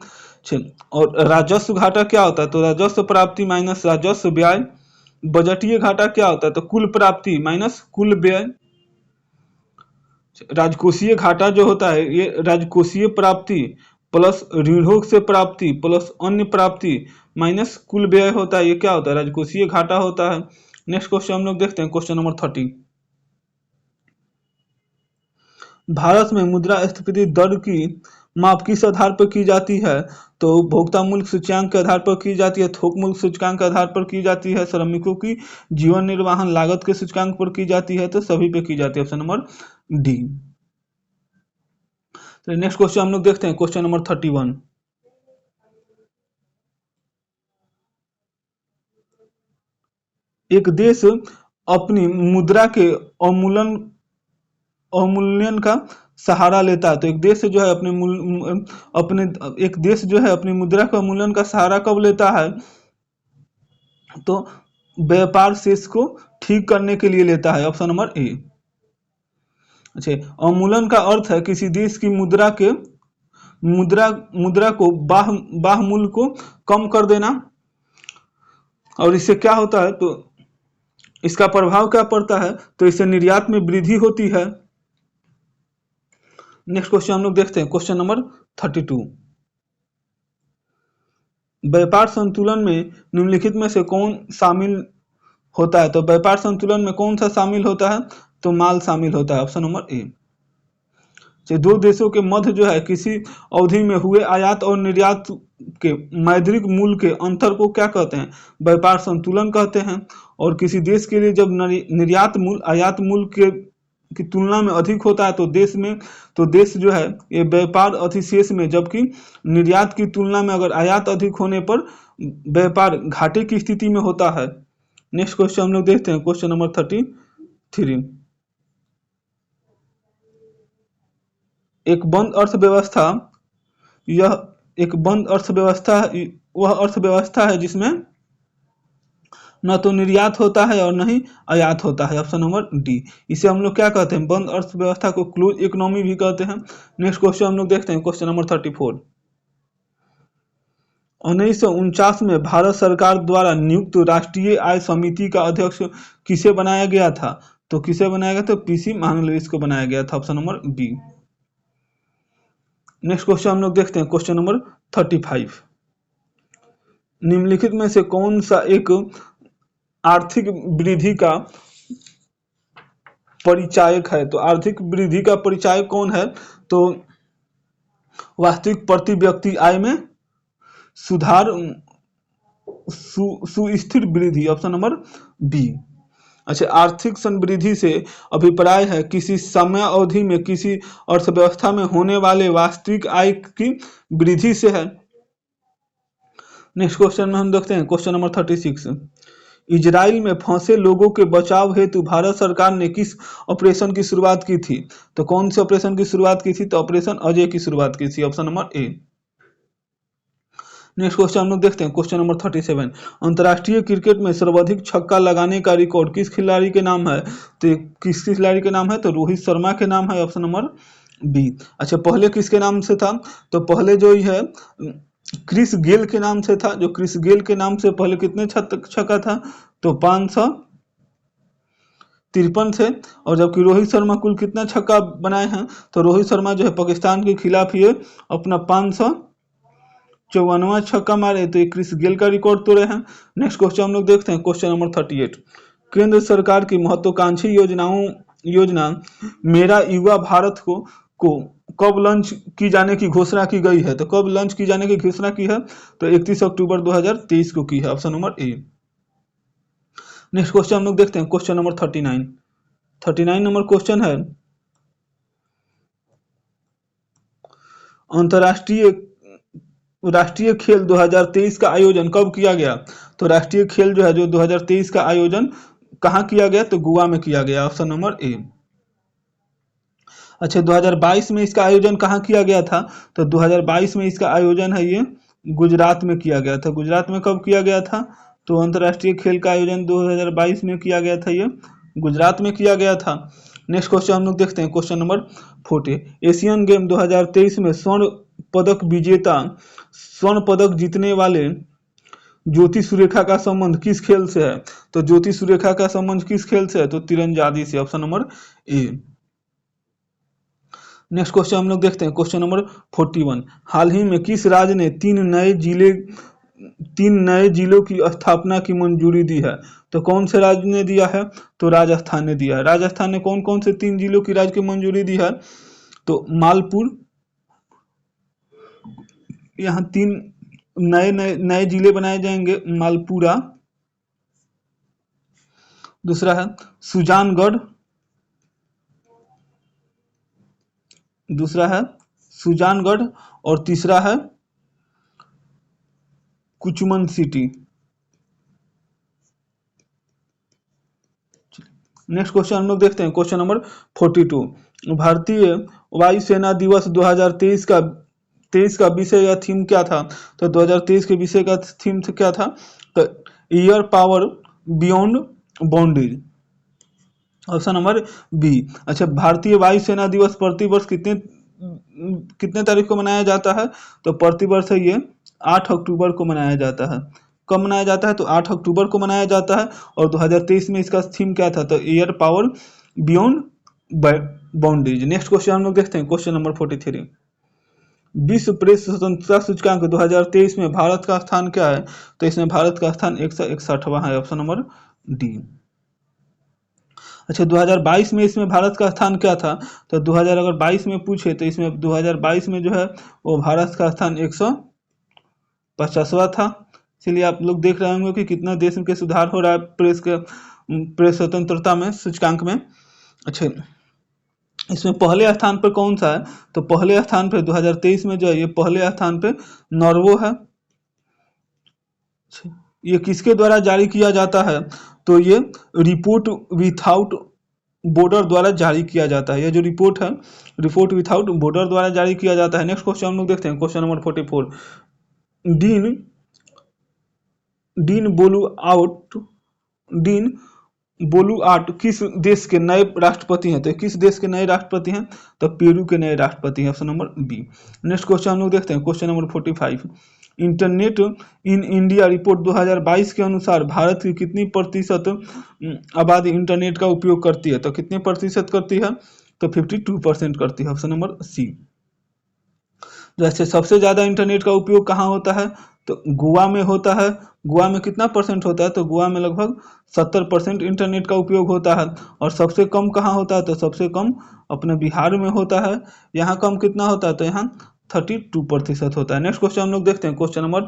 और राजस्व घाटा क्या होता है? तो राजस्व प्राप्ति माइनस राजस्व ब्याज। बजटीय घाटा क्या होता है? तो कुल प्राप्ति माइनस कुल व्यय। राजकोषीय घाटा जो होता है ये राजकोषीय प्राप्ति प्लस ऋणों से प्राप्ति प्लस अन्य प्राप्ति माइनस कुल व्यय होता है। ये क्या होता है? राजकोषीय घाटा होता है। नेक्स्ट क्वेश्चन हम लोग देखते हैं, क्वेश्चन नंबर 30। भारत में मुद्रास्फीति दर की माप किस आधार पर की जाती है? तो उपभोक्ता मूल्य सूचकांक के आधार पर की जाती है, थोक मूल्य सूचकांक के आधार पर की जाती है, श्रमिकों की जीवन निर्वाहन लागत के सूचकांक पर की जाती है, तो सभी पे की जाती है। Option number D. तो नेक्स्ट क्वेश्चन हम लोग देखते हैं, क्वेश्चन नंबर 31। एक देश अपनी मुद्रा के अवमूल्यन का सहारा लेता है। तो एक देश जो है एक देश जो है अपनी मुद्रा का अवमूल्यन का सहारा कब लेता है? तो व्यापार शेष को ठीक करने के लिए लेता है। Option number A. अच्छा, अवमूल्यन का अर्थ है किसी देश की मुद्रा को बाह्य मूल्य को कम कर देना। और इससे क्या होता है? तो इसका प्रभाव क्या पड़ता है? तो इससे निर्यात में वृद्धि होती है। नेक्स्ट क्वेश्चन हम लोग देखते हैं, क्वेश्चन नंबर 32। व्यापार संतुलन में निम्नलिखित में से कौन शामिल होता है? तो व्यापार संतुलन में कौन सा शामिल होता है? तो माल शामिल होता है, ऑप्शन नंबर ए। दो देशों के मध्य जो है किसी अवधि में हुए आयात और निर्यात के मौद्रिक मूल्य के अंतर को क्या कहते हैं? व्यापार संतुलन कहते हैं। और किसी देश के लिए जब निर्यात मूल्य आयात मूल्य के की तुलना में अधिक होता है तो देश जो है ये व्यापार अधिशेष में, जबकि निर्यात की तुलना में अगर आयात अधिक होने पर व्यापार घाटे की स्थिति में होता है। नेक्स्ट क्वेश्चन हम लोग देखते हैं, क्वेश्चन नंबर 33। एक बंद अर्थव्यवस्था, यह एक बंद अर्थव्यवस्था वह अर्थव्यवस्था है जिसमें न तो निर्यात होता है और न ही आयात होता है, ऑप्शन नंबर डी। इसे हम लोग क्या कहते हैं? बंद अर्थव्यवस्था को क्लोज इकोनॉमी भी कहते हैं। नेक्स्ट क्वेश्चन हम लोग देखते हैं, क्वेश्चन नंबर 34। 1949 में भारत सरकार द्वारा नियुक्त राष्ट्रीय आय समिति का अध्यक्ष किसे बनाया गया था? तो किसे बनाया गया था? पीसी महालनोबिस को बनाया गया था, option number B. Next question हम लोग देखते हैं, क्वेश्चन नंबर 35। निम्नलिखित में से कौन सा एक आर्थिक वृद्धि का परिचायक है? तो आर्थिक वृद्धि का परिचायक कौन है? तो वास्तविक प्रति व्यक्ति आय में सुधार, सुस्थिर वृद्धि, ऑप्शन नंबर बी। अच्छा, आर्थिक समृद्धि से अभिप्राय है किसी समय अवधि में किसी अर्थव्यवस्था में होने वाले वास्तविक आय की वृद्धि से है। नेक्स्ट क्वेश्चन में हम देखते हैं, क्वेश्चन नंबर 36। इजराइल में फंसे लोगों के बचाव हेतु भारत सरकार ने किस ऑपरेशन की शुरुआत की थी? तो कौन से ऑपरेशन की शुरुआत की थी? तो ऑपरेशन अजय की शुरुआत की थी, option number A. Next question हम लोग देखते हैं, क्वेश्चन नंबर 37। अंतर्राष्ट्रीय क्रिकेट में सर्वाधिक छक्का लगाने का रिकॉर्ड किस खिलाड़ी के नाम है? तो किस खिलाड़ी के नाम है? तो रोहित शर्मा के नाम है, ऑप्शन नंबर बी। अच्छा, पहले किसके नाम से था? तो पहले जो है क्रिस गेल के नाम से था। जो क्रिस गेल के नाम से पहले कितने छक्का था? तो 553 थे। और जबकि रोहित शर्मा कुल कितना छक्का बनाए हैं? तो रोहित शर्मा जो है पाकिस्तान के खिलाफ ये अपना 554वां छक्का मारे, तो ये क्रिस गेल का रिकॉर्ड तोड़े हैं। नेक्स्ट क्वेश्चन हम लोग देखते हैं, क्वेश्चन नंबर 38। केंद्र सरकार की महत्वाकांक्षी योजना मेरा युवा भारत को कब लॉन्च की जाने की घोषणा की गई है? तो कब लॉन्च की जाने की घोषणा की है? तो 31 अक्टूबर 2023 को की है, option number A. Next question हम लोग देखते हैं, क्वेश्चन नंबर 39 नंबर क्वेश्चन है, राष्ट्रीय खेल 2023 का आयोजन कब किया गया? तो राष्ट्रीय खेल जो है 2023 का आयोजन कहाँ किया गया? तो गोवा में किया गया, ऑप्शन नंबर ए। अच्छा, 2022 में इसका आयोजन कहाँ किया गया था? तो 2022 में इसका आयोजन है ये गुजरात में किया गया था। गुजरात में कब किया गया था? तो अंतर्राष्ट्रीय खेल का आयोजन 2022 में किया गया था, ये गुजरात में किया गया था। नेक्स्ट क्वेश्चन हम लोग देखते हैं, क्वेश्चन नंबर 40। एशियन गेम 2023 में स्वर्ण पदक जीतने वाले ज्योति सुरेखा का संबंध किस खेल से है? तो ज्योति सुरेखा का संबंध किस खेल से है? तो तीरंदाजी से, option number A. Next question हम लोग देखते हैं, क्वेश्चन नंबर 41। हाल ही में किस राज्य ने 3 नए जिलों की स्थापना की मंजूरी दी है? तो कौन से राज्य ने दिया है? तो राजस्थान ने दिया है। राजस्थान ने कौन कौन से 3 जिलों की राज्य की मंजूरी दी है? तो मालपुर, यहाँ 3 नए जिले बनाए जाएंगे, मालपुरा, दूसरा है सुजानगढ़, और तीसरा है कुचमन सिटी। नेक्स्ट क्वेश्चन हम लोग देखते हैं, क्वेश्चन नंबर 42। भारतीय वायुसेना दिवस 2023 का विषय या थीम क्या था? तो 2023 के विषय का थीम क्या था? तो air power beyond boundary, option number B. अच्छा, भारतीय वायुसेना दिवस प्रतिवर्ष कितने तारीख को मनाया जाता है? तो प्रतिवर्ष ये 8 अक्टूबर को मनाया जाता है। कब मनाया जाता है? तो 8 अक्टूबर को मनाया जाता है। और 2023 में इसका थीम क्या था? तो air power beyond boundaries. Next question हम लोग देखते हैं, क्वेश्चन नंबर 43। विश्व प्रेस स्वतंत्रता सूचकांक 2023 में भारत का स्थान क्या है? तो इसमें भारत का स्थान 161वां है, ऑप्शन नंबर डी। अच्छा, 2022 में इसमें भारत का स्थान क्या था? तो 2022 में पूछे तो इसमें 2022 में जो है वो भारत का स्थान 150वां था। इसलिए आप लोग देख रहे होंगे कि कितना देश के सुधार हो रहा है प्रेस स्वतंत्रता में, सूचकांक में। अच्छा, इसमें पहले स्थान पर कौन सा है? तो पहले स्थान पे 2023 में जो है ये पहले स्थान पे नॉर्वे है। ये किसके द्वारा जारी किया जाता है? तो ये रिपोर्ट विथआउट बॉर्डर द्वारा जारी किया जाता है। ये जो रिपोर्ट है, रिपोर्ट विथआउट बॉर्डर द्वारा जारी किया जाता है। नेक्स्ट क्वेश्चन हम लोग देखते हैं, question number 44। Dina Dina Boluarte Dina Boluarte किस देश के नए राष्ट्रपति हैं? तो किस देश के नए राष्ट्रपति हैं? तो पेरू के नए राष्ट्रपति हैं, option number B. Next question हम लोग देखते हैं, question number 45। Internet in India report 2022 के अनुसार भारत की कितनी प्रतिशत आबादी इंटरनेट का उपयोग करती है? तो कितने प्रतिशत करती है? तो 52% करती है, ऑप्शन नंबर सी। जैसे सबसे ज़्यादा इंटरनेट का उपयोग कहाँ होता है? तो गोवा में होता है। गोवा में कितना परसेंट होता है? तो गोवा में लगभग 70% इंटरनेट का उपयोग होता है। और सबसे कम कहाँ होता है? तो सबसे कम अपने बिहार में होता है। यहाँ कम कितना होता है? तो यहाँ 32% होता है। नेक्स्ट क्वेश्चन हम लोग देखते हैं, क्वेश्चन नंबर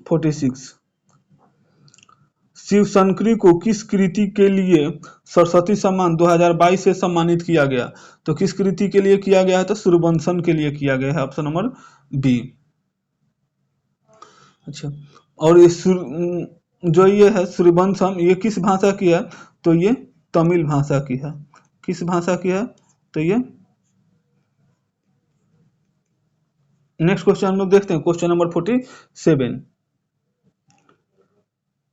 46। शिव शंकरी को किस कृति के लिए सरस्वती सम्मान 2022 से सम्मानित किया गया? तो किस कृति के लिए किया गया है? तो सूर्यवंशम के लिए किया गया है, ऑप्शन नंबर बी। अच्छा, और ये जो ये है सूर्यवंशम, ये किस भाषा की है? तो ये तमिल भाषा की है। किस भाषा की है? तो ये नेक्स्ट क्वेश्चन हम लोग देखते हैं, क्वेश्चन नंबर 47।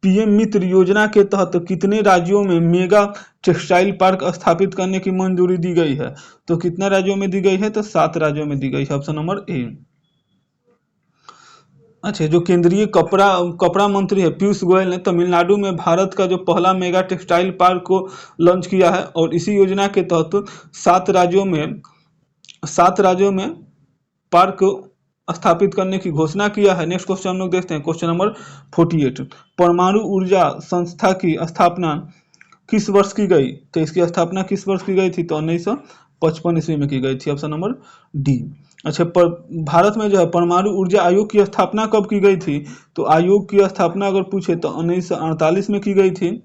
पीएम मित्र योजना के तहत कितने राज्यों में मेगा टेक्सटाइल पार्क स्थापित करने की मंजूरी दी गई है? तो कितने राज्यों में दी गई है? तो 7 राज्यों में दी गई है, ऑप्शन नंबर ए। अच्छा, जो केंद्रीय कपड़ा मंत्री है पीयूष गोयल ने तमिलनाडु में भारत का जो पहला मेगा टेक्सटाइल पार्क को लॉन्च किया है। और इसी योजना के तहत 7 राज्यों में पार्क स्थापित करने की घोषणा किया है। नेक्स्ट क्वेश्चन हम लोग देखते हैं, क्वेश्चन नंबर 48। परमाणु ऊर्जा संस्था की स्थापना किस वर्ष की गई? तो इसकी स्थापना किस वर्ष की गई थी? तो 1955 ईस्वी में की गई थी, ऑप्शन नंबर डी। अच्छा, भारत में जो है परमाणु ऊर्जा आयोग की स्थापना कब की गई थी? तो आयोग की स्थापना अगर पूछे तो 1948 में की गई थी।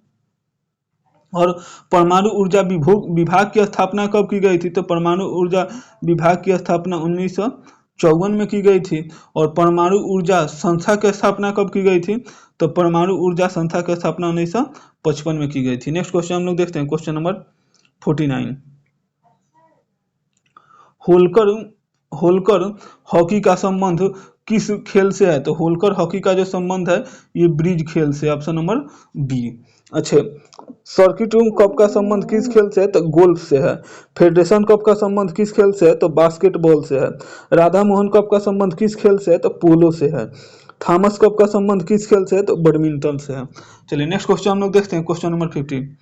और परमाणु ऊर्जा विभाग की स्थापना कब की गई थी? तो परमाणु ऊर्जा विभाग की स्थापना 1954 में की गई थी। और परमाणु ऊर्जा संस्था की स्थापना कब की गई थी? तो परमाणु ऊर्जा संस्था की स्थापना 1955 में की गई थी। नेक्स्ट क्वेश्चन हम लोग देखते हैं, क्वेश्चन नंबर 49। होलकर हॉकी का संबंध किस खेल से है? तो होलकर हॉकी का जो संबंध है ये ब्रिज खेल से, ऑप्शन नंबर बी। अच्छे, सर्किट कप का संबंध किस खेल से है? तो गोल्फ से है। फेडरेशन कप का संबंध किस खेल से है? तो बास्केटबॉल से है। राधा मोहन कप का संबंध किस खेल से है? तो पोलो से है। थॉमस कप का संबंध किस खेल से है? तो बैडमिंटन से है। चलिए नेक्स्ट क्वेश्चन हम लोग देखते हैं, क्वेश्चन नंबर 50।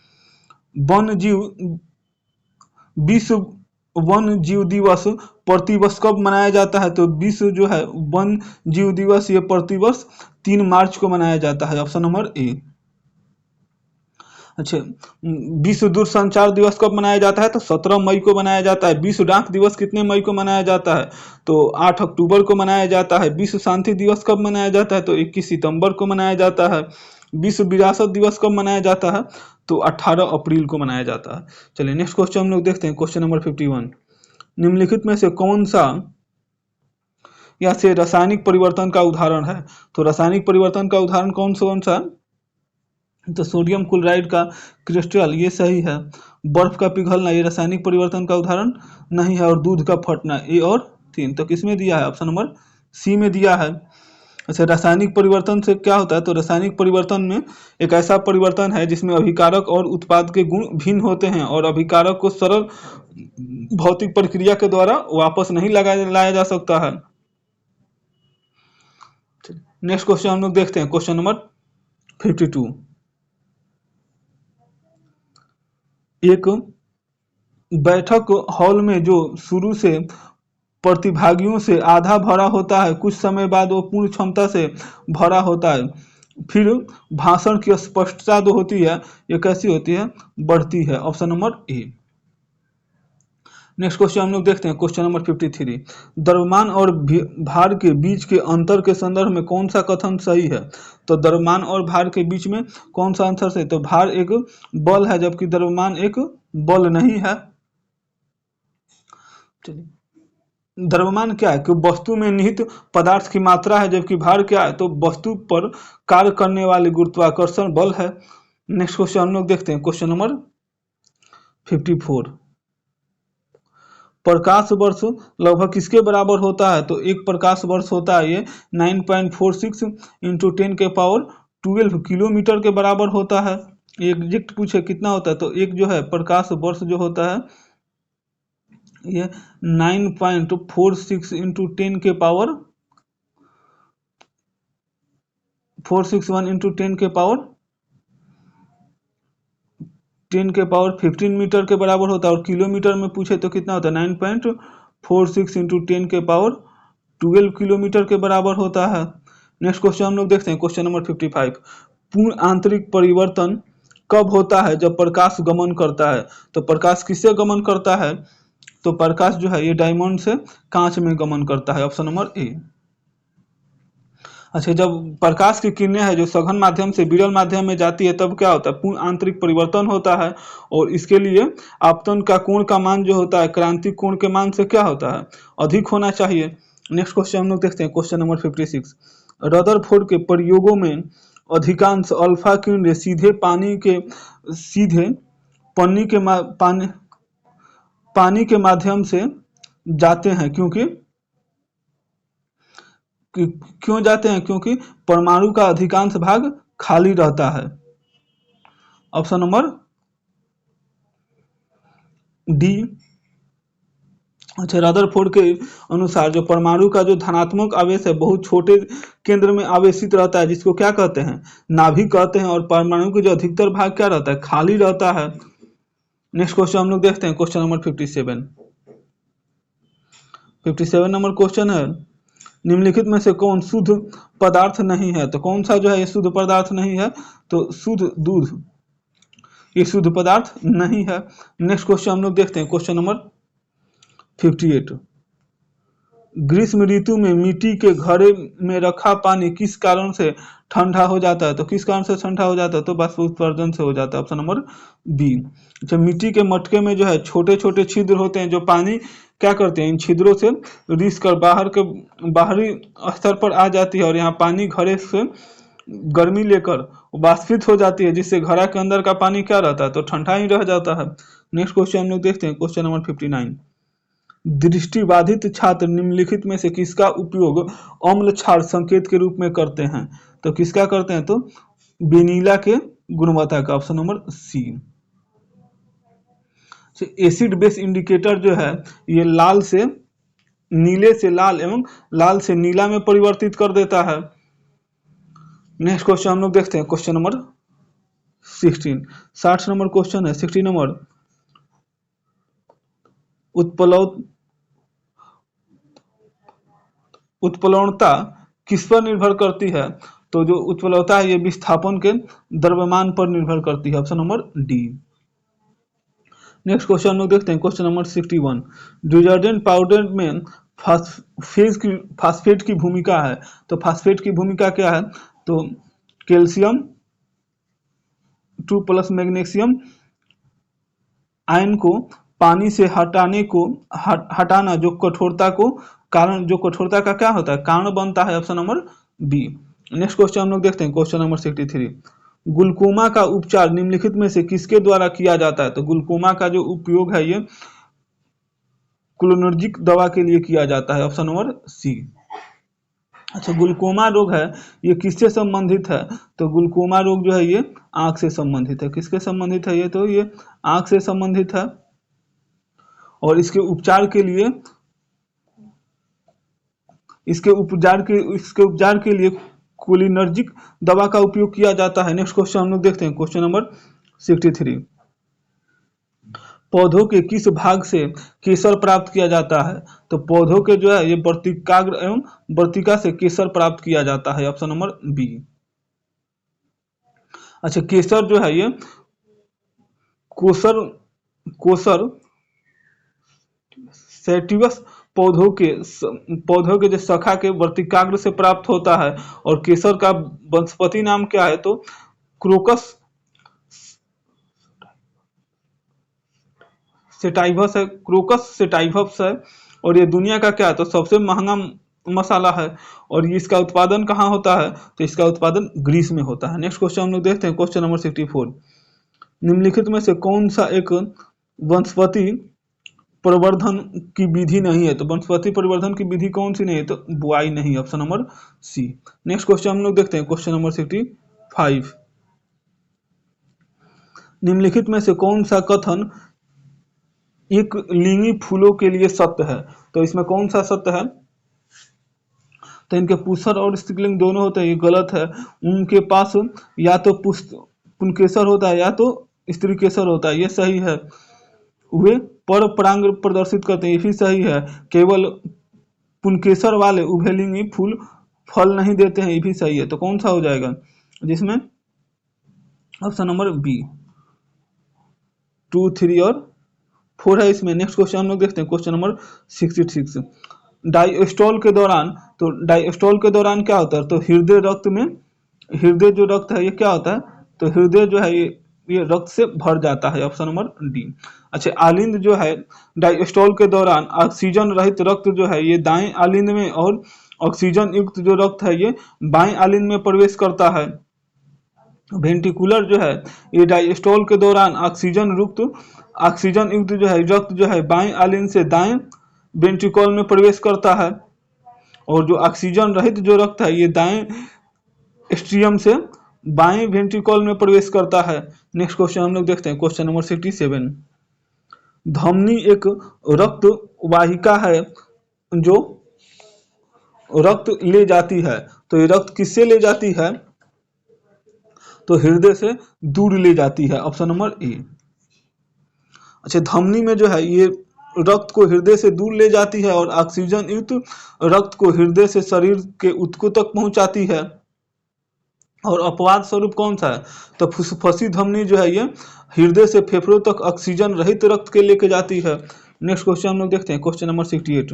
विश्व वन जीव दिवस प्रतिवर्ष कब मनाया जाता है? तो विश्व जो है वन जीव दिवस ये प्रतिवर्ष 3 मार्च को मनाया जाता है, ऑप्शन नंबर ए। अच्छा, विश्व दूरसंचार दिवस कब मनाया जाता है? तो 17 मई को मनाया जाता है। विश्व डाक दिवस कितने मई को मनाया जाता है? तो 8 अक्टूबर को मनाया जाता है। विश्व शांति दिवस कब मनाया जाता है? तो 21 सितंबर को मनाया जाता है। विश्व विरासत दिवस कब मनाया जाता है? तो 18 अप्रैल को मनाया जाता है। चलिए नेक्स्ट क्वेश्चन हम लोग देखते हैं, क्वेश्चन नंबर 51। निम्नलिखित में से कौन सा या से रासायनिक परिवर्तन का उदाहरण है? तो रासायनिक परिवर्तन का उदाहरण कौन सा? तो सोडियम क्लोराइड का क्रिस्टल ये सही है। बर्फ का पिघलना ये रासायनिक परिवर्तन का उदाहरण नहीं है। और दूध का फटना ए और 3, तो किसमें दिया है? ऑप्शन नंबर सी में दिया है। अच्छा, रासायनिक परिवर्तन से क्या होता है? तो रासायनिक परिवर्तन में एक ऐसा परिवर्तन है जिसमें अभिकारक और उत्पाद के गुण भिन्न होते हैं और अभिकारक को सरल भौतिक प्रक्रिया के द्वारा वापस नहीं लाया जा सकता है। नेक्स्ट क्वेश्चन हम लोग देखते हैं, क्वेश्चन नंबर 52। एक बैठक हॉल में जो शुरू से प्रतिभागियों से आधा भरा होता है, कुछ समय बाद वो पूर्ण क्षमता से भरा होता है, फिर भाषण की स्पष्टता जो होती है ये कैसी होती है, बढ़ती है। Option number A. Next question हम लोग देखते हैं, क्वेश्चन नंबर 53। द्रव्यमान और भार के बीच के अंतर के संदर्भ में कौन सा कथन सही है? तो द्रव्यमान और भार के बीच में कौन सा अंतर सही? तो भार एक बल है जबकि द्रव्यमान एक बल नहीं है। चलिए, द्रव्यमान क्या है कि वस्तु में निहित पदार्थ की मात्रा है, जबकि भार क्या है? तो वस्तु पर कार्य करने वाले गुरुत्वाकर्षण बल है। नेक्स्ट क्वेश्चन हम लोग देखते हैं, क्वेश्चन नंबर 54। प्रकाश वर्ष लगभग किसके बराबर होता है? तो एक प्रकाश वर्ष होता है ये 9.46 इंटू 10⁻12 किलोमीटर के बराबर होता है। एग्जैक्ट पूछे कितना होता है, तो एक जो है प्रकाश वर्ष जो होता है ये 9.46 इंटू 10⁻461 इंटू 10⁻15 मीटर के बराबर होता है। और किलोमीटर में पूछे तो कितना होता है? 9.46 इंटू 10⁻12 किलोमीटर के बराबर होता है। नेक्स्ट क्वेश्चन हम लोग देखते हैं, क्वेश्चन नंबर 55। पूर्ण आंतरिक परिवर्तन कब होता है? जब प्रकाश गमन करता है। तो प्रकाश किससे गमन करता है? तो प्रकाश जो है ये डायमंड से कांच में गमन करता है। Option number A. अच्छा, जब प्रकाश की किरणें है जो सघन माध्यम से विरल माध्यम में जाती है तब क्या होता है? पूर्ण आंतरिक परिवर्तन होता है। और इसके लिए आपतन का कोण का मान जो होता है क्रांतिक कोण के मान से क्या होता है? अधिक होना चाहिए। नेक्स्ट क्वेश्चन हम लोग देखते हैं, क्वेश्चन नंबर 56। रदरफोर्ड के प्रयोगों में अधिकांश अल्फा किरणें सीधे पानी के माध्यम से जाते हैं, क्यों जाते हैं? क्योंकि परमाणु का अधिकांश भाग खाली रहता है। Option number D. अच्छा, रदरफोर्ड के अनुसार जो परमाणु का जो धनात्मक आवेश है बहुत छोटे केंद्र में आवेशित रहता है, जिसको क्या कहते हैं? नाभिक कहते हैं। और परमाणु के जो अधिकतर भाग क्या रहता है? खाली रहता है। नेक्स्ट क्वेश्चन हम लोग देखते हैं, क्वेश्चन नंबर 57। 57 नंबर क्वेश्चन है, निम्नलिखित में से कौन शुद्ध पदार्थ नहीं है? तो कौन सा जो है ये शुद्ध पदार्थ नहीं है? तो शुद्ध दूध ये शुद्ध पदार्थ नहीं है। नेक्स्ट क्वेश्चन हम लोग देखते हैं, क्वेश्चन नंबर 58। ग्रीष्म ऋतु में मिट्टी के घड़े में रखा पानी किस कारण से ठंडा हो जाता है? तो किस कारण से ठंडा हो जाता है? तो बाष्पोत्सर्जन से हो जाता है। Option number B. जब मिट्टी के मटके में जो है छोटे छोटे छिद्र होते हैं, जो पानी क्या करते हैं? इन छिद्रों से रिस कर बाहरी स्तर पर आ जाती है और यहाँ पानी घड़े से गर्मी लेकर वाष्पित हो जाती है, जिससे घड़ा के अंदर का पानी क्या रहता है? तो ठंडा ही रह जाता है। नेक्स्ट क्वेश्चन हम लोग देखते हैं, क्वेश्चन नंबर 59। दृष्टिबाधित छात्र निम्नलिखित में से किसका उपयोग अम्ल क्षार संकेत के रूप में करते हैं? तो किसका करते हैं? तो वेनिला के गुणवत्ता का। Option number C. Acid base indicator जो है ये नीले से लाल एवं लाल से नीला में परिवर्तित कर देता है। नेक्स्ट क्वेश्चन हम लोग देखते हैं, क्वेश्चन नंबर 16। 60 नंबर क्वेश्चन है, 60 नंबर। उत्प्लवनता किस पर निर्भर करती है? तो जो उत्प्लवता है ये विस्थापन के द्रव्यमान पर निर्भर करती है। Option number D. Next question हम लोग देखते हैं, क्वेश्चन नंबर 61। डिटर्जेंट पाउडर में फास्फेट की भूमिका है। तो फास्फेट की भूमिका क्या है? तो कैल्शियम 2+ मैग्नीशियम आयन को पानी से हटाना जो कठोरता का क्या होता है? कारण बनता है। Option number B. Next question हम लोग देखते हैं, क्वेश्चन नंबर 63। ग्लूकोमा का उपचार निम्नलिखित में से किसके द्वारा किया जाता है? तो ग्लूकोमा का जो उपयोग है ये क्लोनर्जिक दवा के लिए किया जाता है। Option number C. अच्छा, ग्लूकोमा रोग है ये किससे संबंधित है? तो ग्लूकोमा रोग जो है ये आंख से संबंधित है। किसके संबंधित है ये? तो ये आंख से संबंधित है। और इसके उपचार के लिए कोलिनर्जिक दवा का उपयोग किया जाता है। नेक्स्ट क्वेश्चन हम लोग देखते हैं, क्वेश्चन नंबर 63। पौधों के किस भाग से केसर प्राप्त किया जाता है? तो पौधों के जो है ये वर्तिकाग्र एवं वर्तिका से केसर प्राप्त किया जाता है। Option number B. अच्छा, केसर जो है ये कोसर कोसर सेटिवस पौधों के जो शाखा के वर्तिकाग्र से प्राप्त होता है। और केसर का वनस्पति नाम क्या है? तो क्रोकस सेटाइवस है, क्रोकस सेटाइवस है। और ये दुनिया का क्या है? तो सबसे महंगा मसाला है। और ये इसका उत्पादन कहाँ होता है? तो इसका उत्पादन ग्रीस में होता है। नेक्स्ट क्वेश्चन हम लोग देखते हैं, क्वेश्चन नंबर 64। निम्नलिखित में से कौन सा एक वनस्पति प्रवर्धन की विधि नहीं है? तो वनस्पति प्रवर्धन की विधि कौन सी नहीं है? तो बुआई नहीं, option number C. Next question हम लोग देखते हैं, क्वेश्चन नंबर 65। निम्नलिखित में से कौन सा कथन एक लिंगी फूलों के लिए सत्य है? तो इसमें कौन सा सत्य है? तो इनके पुष्कर और स्त्रीलिंग दोनों होते हैं, ये गलत है। उनके पास या तो पुंकेसर होता है या तो स्त्री केसर होता है, ये सही है। वे पर पराग प्रदर्शित करते हैं, ये भी सही है। केवल पुंकेसर वाले उभयलिंगी फूल फल नहीं देते हैं, ये भी सही है। तो कौन सा हो जाएगा जिसमें? ऑप्शन नंबर बी, 2, 3 और 4 है इसमें। नेक्स्ट क्वेश्चन हम लोग देखते हैं, क्वेश्चन नंबर 66। डायस्टोल के दौरान, तो डायस्टोल के दौरान क्या होता है? तो हृदय रक्त में, हृदय जो रक्त है ये क्या होता है? तो हृदय जो है ये रक्त से भर जाता है, ऑप्शन नंबर डी। अच्छा, आलिंद जो है डायस्टोल के दौरान ऑक्सीजन रहित रक्त जो है ये दाएं आलिंद में, और ऑक्सीजन युक्त जो रक्त है ये बाएं आलिंद में प्रवेश करता है। वेंट्रिकुलर जो है ये डायस्टोल के दौरान ऑक्सीजन युक्त जो है रक्त जो है बाएं आलिंद से दाएं वेंट्रिकल में प्रवेश करता है। और जो ऑक्सीजन रहित जो रक्त है ये दाएं स्ट्रियम से बाएं वेंट्रिकल में प्रवेश करता है। नेक्स्ट क्वेश्चन हम लोग देखते हैं, क्वेश्चन नंबर 67। धमनी एक रक्त वाहिका है जो रक्त ले जाती है। तो ये रक्त किससे ले जाती है? तो हृदय से दूर ले जाती है, ऑप्शन नंबर ए। अच्छा, धमनी में जो है ये रक्त को हृदय से दूर ले जाती है और ऑक्सीजन युक्त रक्त को हृदय से शरीर के ऊतकों तक पहुंचाती है। और अपवाद स्वरूप कौन सा है? तो फुसफुसी धमनी जो है ये हृदय से फेफड़ों तक ऑक्सीजन रहित रक्त के लेके जाती है। नेक्स्ट क्वेश्चन हम लोग देखते हैं, क्वेश्चन नंबर 68।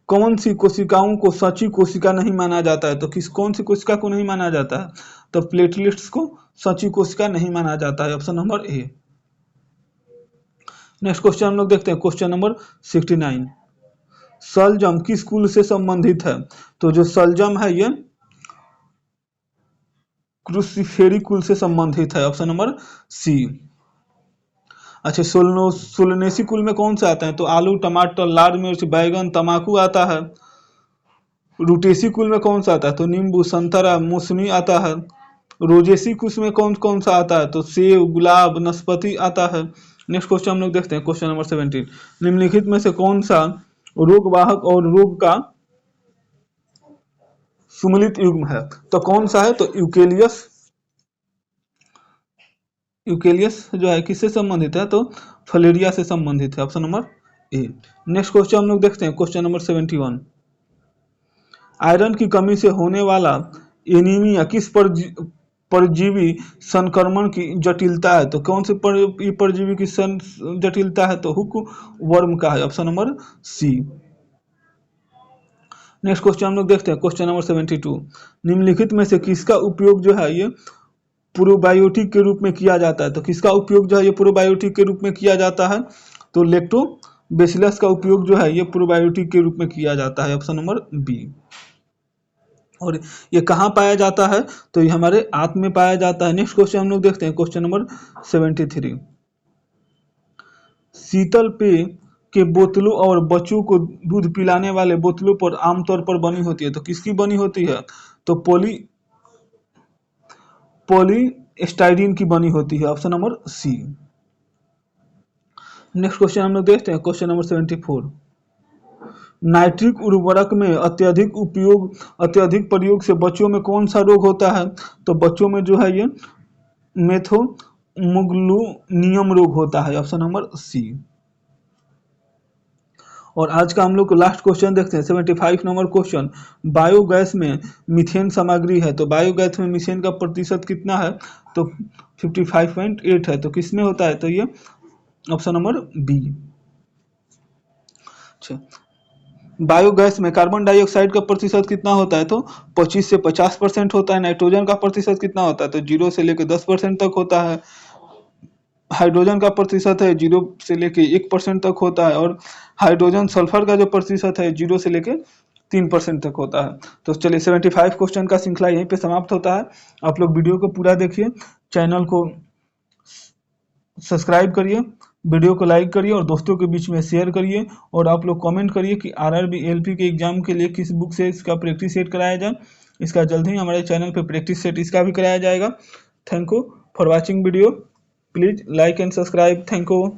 कौन सी कोशिकाओं को सची कोशिका नहीं माना जाता है? तो कौन सी कोशिका को नहीं माना जाता है? तो प्लेटलेट्स को सची कोशिका नहीं माना जाता है, option number A. Next question हम लोग देखते हैं, क्वेश्चन नंबर 69। सलजम किस कुल से संबंधित है? तो जो सलजम है ये क्रूसिफेरी कुल से संबंधित है, ऑप्शन नंबर सी। अच्छा, सोलनेसी कुल में कौन सा आता है? तो आलू, टमाटर, लाल मिर्च, बैगन, तमाकू आता है। रुटेसी कुल में कौन सा आता है? तो नींबू, संतरा, मौसमी आता है। रोजेसी कुल में कौन कौन सा आता है? तो सेब, गुलाब, नाशपाती आता है। नेक्स्ट क्वेश्चन हम लोग देखते हैं, क्वेश्चन नंबर 17। निम्नलिखित में से कौन सा रोगवाहक और रोग का सुमिलित युग्म है? तो कौन सा है? तो यूकेलियस जो है किससे संबंधित है? तो फलेरिया से संबंधित है, option number A. Next question हम लोग देखते हैं, क्वेश्चन नंबर 71। आयरन की कमी से होने वाला एनीमिया किस परजीवी संक्रमण की जटिलता है? तो कौन से परजीवी की जटिलता है? तो हुक वर्म का है, option number C. Next question हम लोग देखते हैं, क्वेश्चन नंबर 72। निम्नलिखित में से किसका उपयोग जो है ये प्रोबायोटिक के रूप में किया जाता है? तो किसका उपयोग जो है ये प्रोबायोटिक के रूप में किया जाता है? तो लैक्टोबैसिलस का उपयोग जो है ये प्रोबायोटिक के रूप में किया जाता है, ऑप्शन नंबर बी। और ये कहाँ पाया जाता है? तो ये हमारे आंत में पाया जाता है। नेक्स्ट क्वेश्चन हम लोग देखते हैं, क्वेश्चन नंबर 73। शीतल पेय के बोतलों और बच्चों को दूध पिलाने वाले बोतलों पर आमतौर पर बनी होती है। तो किसकी बनी होती है? तो पॉलीस्टाइरीन की बनी होती है, option number C. Next question हम लोग देखते हैं, क्वेश्चन नंबर 74। नाइट्रिक उर्वरक में अत्यधिक प्रयोग से बच्चों में कौन सा रोग होता है? तो बच्चों में जो है ये मेथोमोग्लूनियम रोग होता है, ऑप्शन नंबर सी। और आज का हम लोग को लास्ट क्वेश्चन देखते हैं 75 नंबर क्वेश्चन। बायोगैस में मीथेन सामग्री है, तो बायोगैस में मीथेन का प्रतिशत कितना है, तो 55.8 है। तो किसमें होता है, तो ये ऑप्शन नंबर बी। अच्छा, बायोगैस में कार्बन डाइऑक्साइड का प्रतिशत कितना होता है, तो 25 से 50% होता है। नाइट्रोजन का प्रतिशत कितना होता है, तो 0 से लेकर 10% तक होता है। हाइड्रोजन का प्रतिशत है 0 से लेके 1% तक होता है। और हाइड्रोजन सल्फर का जो प्रतिशत है 0 से लेके 3% तक होता है। तो चलिए 75 क्वेश्चन का श्रृंखला यहीं पे समाप्त होता है। आप लोग वीडियो को पूरा देखिए, चैनल को सब्सक्राइब करिए, वीडियो को लाइक करिए और दोस्तों के बीच में शेयर करिए। और आप लोग कमेंट करिए कि आरआरबी एलपी के एग्जाम के लिए किस बुक से इसका प्रैक्टिस सेट कराया जाए। इसका जल्द ही हमारे चैनल पे प्रैक्टिस सेट इसका भी कराया जाएगा। Thank you for watching video. Please like and subscribe. Thank you.